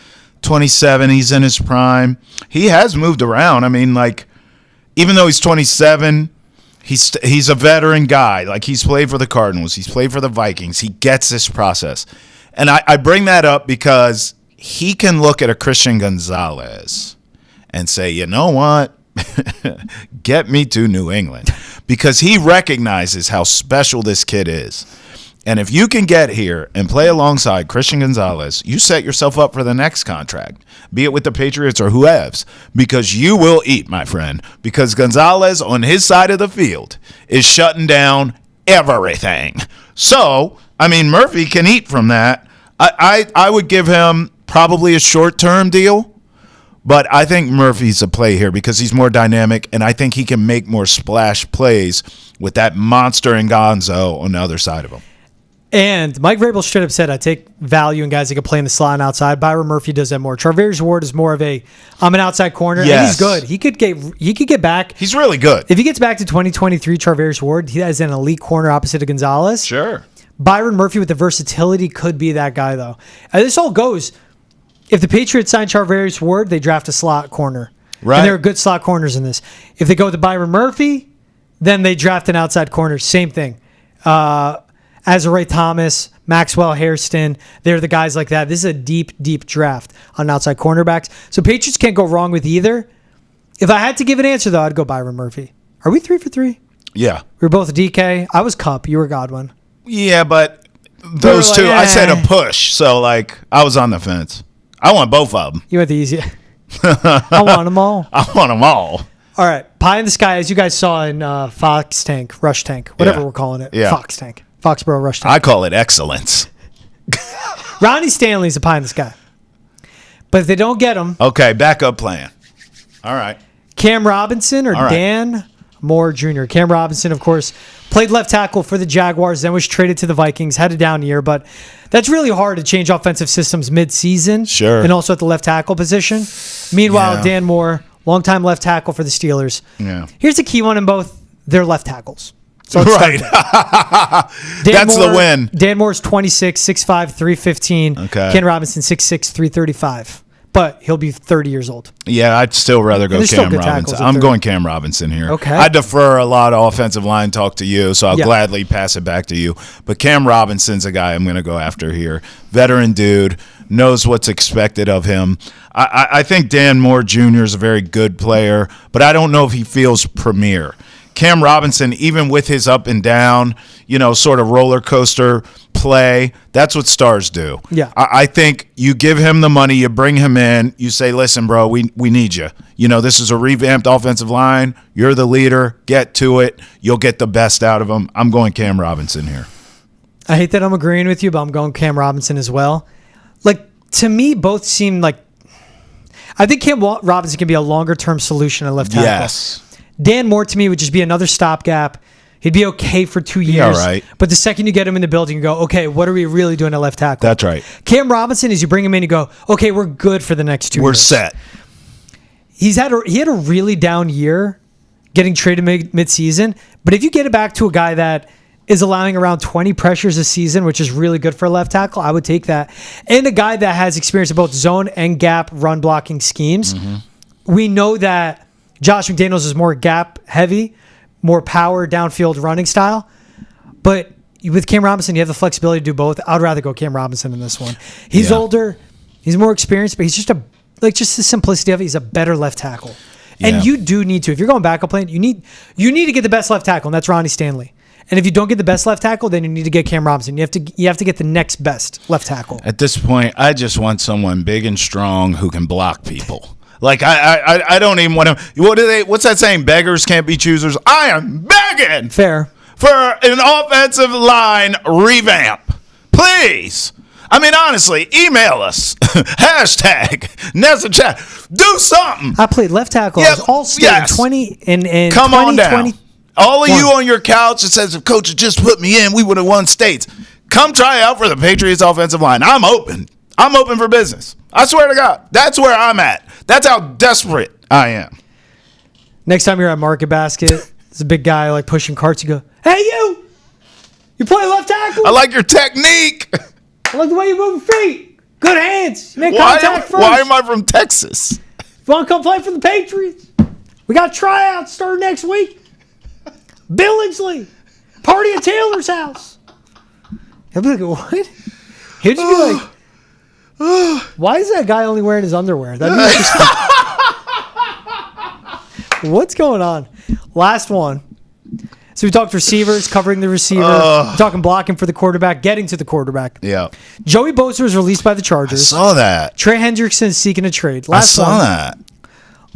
27, he's in his prime. He has moved around. I mean, like, even though he's 27, he's a veteran guy. Like, he's played for the Cardinals. He's played for the Vikings. He gets this process. And I bring that up because he can look at a Christian Gonzalez and say, you know what? Get me to New England. Because he recognizes how special this kid is. And if you can get here and play alongside Christian Gonzalez, you set yourself up for the next contract, be it with the Patriots or whoever's, because you will eat, my friend, because Gonzalez on his side of the field is shutting down everything. So, I mean, Murphy can eat from that. I would give him probably a short-term deal, but I think Murphy's a play here because he's more dynamic, and I think he can make more splash plays with that monster and Gonzo on the other side of him. And Mike Vrabel straight up said, I take value in guys that can play in the slot and outside. Byron Murphy does that more. Charvarius Ward is more of I'm an outside corner. Yes. And he's good. He could get back. He's really good. If he gets back to 2023, Charvarius Ward, he has an elite corner opposite of Gonzalez. Sure. Byron Murphy with the versatility could be that guy, though. And this all goes, if the Patriots sign Charvarius Ward, they draft a slot corner. Right. And there are good slot corners in this. If they go with the Byron Murphy, then they draft an outside corner. Same thing. Azariah Thomas, Maxwell Hairston, they're the guys like that. This is a deep, deep draft on outside cornerbacks. So Patriots can't go wrong with either. If I had to give an answer, though, I'd go Byron Murphy. Are we 3 for 3? Yeah. We were both DK. I was Kupp. You were Godwin. Yeah, but those two, I said a push. So, like, I was on the fence. I want both of them. You went the easy. I want them all. I want them all. All right. Pie in the sky, as you guys saw in Fox Tank, Rush Tank, whatever we're calling it. Yeah. Fox Tank. Foxborough Rush Tank. I call it excellence. Ronnie Stanley's a pie in the sky. But if they don't get him, Okay, backup plan. All right. Cam Robinson or All right. Dan Moore Jr. Cam Robinson, of course, played left tackle for the Jaguars, then was traded to the Vikings, had a down year, but that's really hard to change offensive systems mid-season. Sure. And also at the left tackle position. Meanwhile, Yeah. Dan Moore, longtime left tackle for the Steelers. Yeah. Here's the key one in both. They're left tackles. So let's start Right. there. Dan That's the win. Dan Moore's 26, 6'5", 315. Okay. Ken Robinson, 6'6", 335. But he'll be 30 years old. Yeah, I'd still rather go There's still Cam good Robinson. tackles at I'm 30. going Cam Robinson here. Okay. I defer a lot of offensive line talk to you, so I'll Yeah. gladly pass it back to you. But Cam Robinson's a guy I'm going to go after here. Veteran dude, knows what's expected of him. I think Dan Moore Jr. is a very good player, but I don't know if he feels premier. Cam Robinson, even with his up and down, sort of roller coaster play, that's what stars do. Yeah. I think you give him the money, you bring him in, you say, listen, bro, we need you. This is a revamped offensive line. You're the leader. Get to it. You'll get the best out of him. I'm going Cam Robinson here. I hate that I'm agreeing with you, but I'm going Cam Robinson as well. To me, both seem like I think Cam Robinson can be a longer-term solution at left tackle. Yes. Dan Moore, to me, would just be another stopgap. He'd be okay for 2 years. all right. But the second you get him in the building, you go, okay, what are we really doing at left tackle? That's right. Cam Robinson, as you bring him in, you go, okay, we're good for the next 2 years. We're set. He had a really down year getting traded mid-season. But if you get it back to a guy that is allowing around 20 pressures a season, which is really good for a left tackle, I would take that. And a guy that has experience in both zone and gap run blocking schemes. Mm-hmm. We know that Josh McDaniels is more gap heavy, more power downfield running style. But with Cam Robinson, you have the flexibility to do both. I'd rather go Cam Robinson in this one. He's Yeah. older, he's more experienced, but he's just the simplicity of it. He's a better left tackle. Yeah. And you do need to. If you're going backup plan, you need to get the best left tackle, and that's Ronnie Stanley. And if you don't get the best left tackle, then you need to get Cam Robinson. You have to get the next best left tackle. At this point, I just want someone big and strong who can block people. I don't even want to. What's that saying? Beggars can't be choosers. I am begging Fair. for an offensive line revamp. Please. I mean, honestly, email us. Hashtag Nessa Chat. Do something. I played left tackle. Yeah, I was all state yes. in 20 in Come 20, on down. 20. All of you on your couch that says, if coach had just put me in, we would have won states. Come try out for the Patriots offensive line. I'm open. I'm open for business. I swear to God. That's where I'm at. That's how desperate I am. Next time you're at Market Basket, there's a big guy pushing carts. You go, hey, you play left tackle? I like your technique. I like the way you move your feet. Good hands. You make contact first. Why am I from Texas? You want to come play for the Patriots? We got tryouts starting next week. Billingsley. Party at Taylor's house. He'll be like, what? He'll just be like, why is that guy only wearing his underwear? That'd be interesting. What's going on? Last one. So we talked receivers, covering the receiver. We're talking blocking for the quarterback, getting to the quarterback. Yeah. Joey Bosa was released by the Chargers. Saw that. Trey Hendrickson is seeking a trade. I saw that.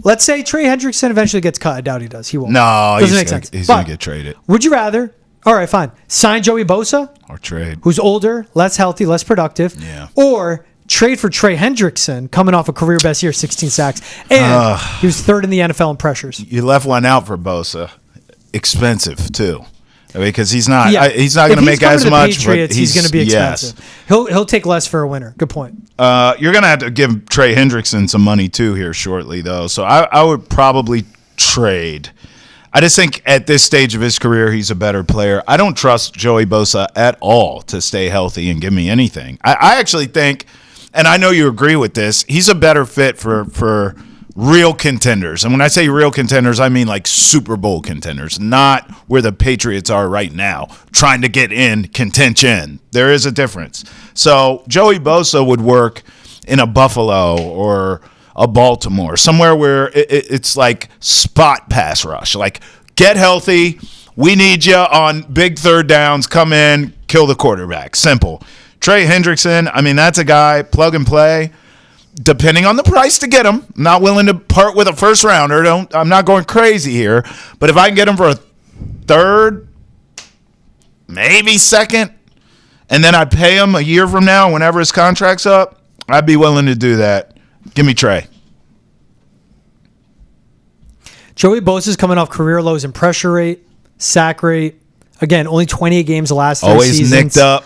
Let's say Trey Hendrickson eventually gets cut. I doubt he does. He won't. No, Doesn't make sense. he's But going to get traded would you rather, all right, fine, sign Joey Bosa, or trade. who's older, less healthy, less productive, Yeah. or trade for Trey Hendrickson, coming off a career best year, 16 sacks, and he was third in the NFL in pressures. You left one out for Bosa. Expensive, too. Because he's not Yeah. he's not going to make as much. Patriots, but he's going to be expensive. Yes. He'll take less for a winner. Good point. You're going to have to give Trey Hendrickson some money, too, here shortly, though. So I would probably trade. I just think at this stage of his career, he's a better player. I don't trust Joey Bosa at all to stay healthy and give me anything. I actually think, and I know you agree with this, he's a better fit for real contenders. And when I say real contenders, I mean like Super Bowl contenders, not where the Patriots are right now, trying to get in contention. There is a difference. So Joey Bosa would work in a Buffalo or a Baltimore, somewhere where it's like spot pass rush. Like, get healthy. We need you on big third downs. Come in, kill the quarterback. Simple. Trey Hendrickson, I mean, that's a guy, plug and play. Depending on the price to get him, I'm not willing to part with a first rounder. I'm not going crazy here. But if I can get him for a third, maybe second, and then I'd pay him a year from now whenever his contract's up, I'd be willing to do that. Give me Trey. Joey Bosa's coming off career lows in pressure rate, sack rate. Again, only 28 games the last 3 Always seasons. nicked up.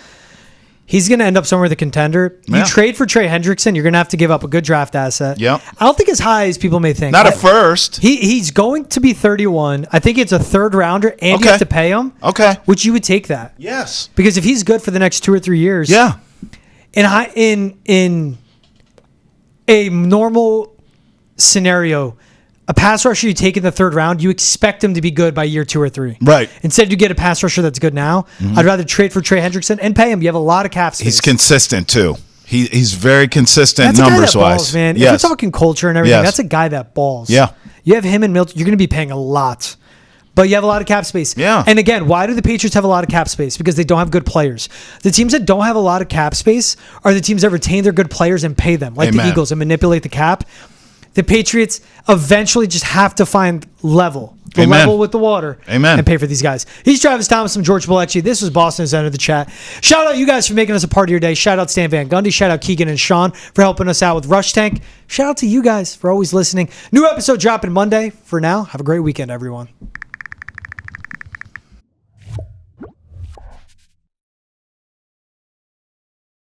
He's going to end up somewhere with a contender. Yeah. You trade for Trey Hendrickson, you're going to have to give up a good draft asset. Yep. I don't think as high as people may think. Not a first. He's going to be 31. I think it's a third rounder, and you have to pay him. Okay. Which you would take that. Yes. Because if he's good for the next 2 or 3 years. Yeah. In a normal scenario, a pass rusher you take in the third round, you expect him to be good by year 2 or 3. Right. Instead, you get a pass rusher that's good now. I'd rather trade for Trey Hendrickson and pay him. You have a lot of cap space. He's consistent, too. He's very consistent That's a guy that numbers-wise. balls, man. Yes. If you're talking culture and everything, Yes. that's a guy that balls. Yeah. You have him and Milton. You're going to be paying a lot. But you have a lot of cap space. Yeah. And again, why do the Patriots have a lot of cap space? Because they don't have good players. The teams that don't have a lot of cap space are the teams that retain their good players and pay them, like the Amen. Eagles, and manipulate the cap. The Patriots eventually just have to find level. The Amen. level with the water. Amen. And pay for these guys. He's Travis Thomas. I'm George Balekji. This was Boston's End of the Chat. Shout out you guys for making us a part of your day. Shout out Stan Van Gundy. Shout out Keegan and Sean for helping us out with Rush Tank. Shout out to you guys for always listening. New episode dropping Monday. For now, have a great weekend, everyone.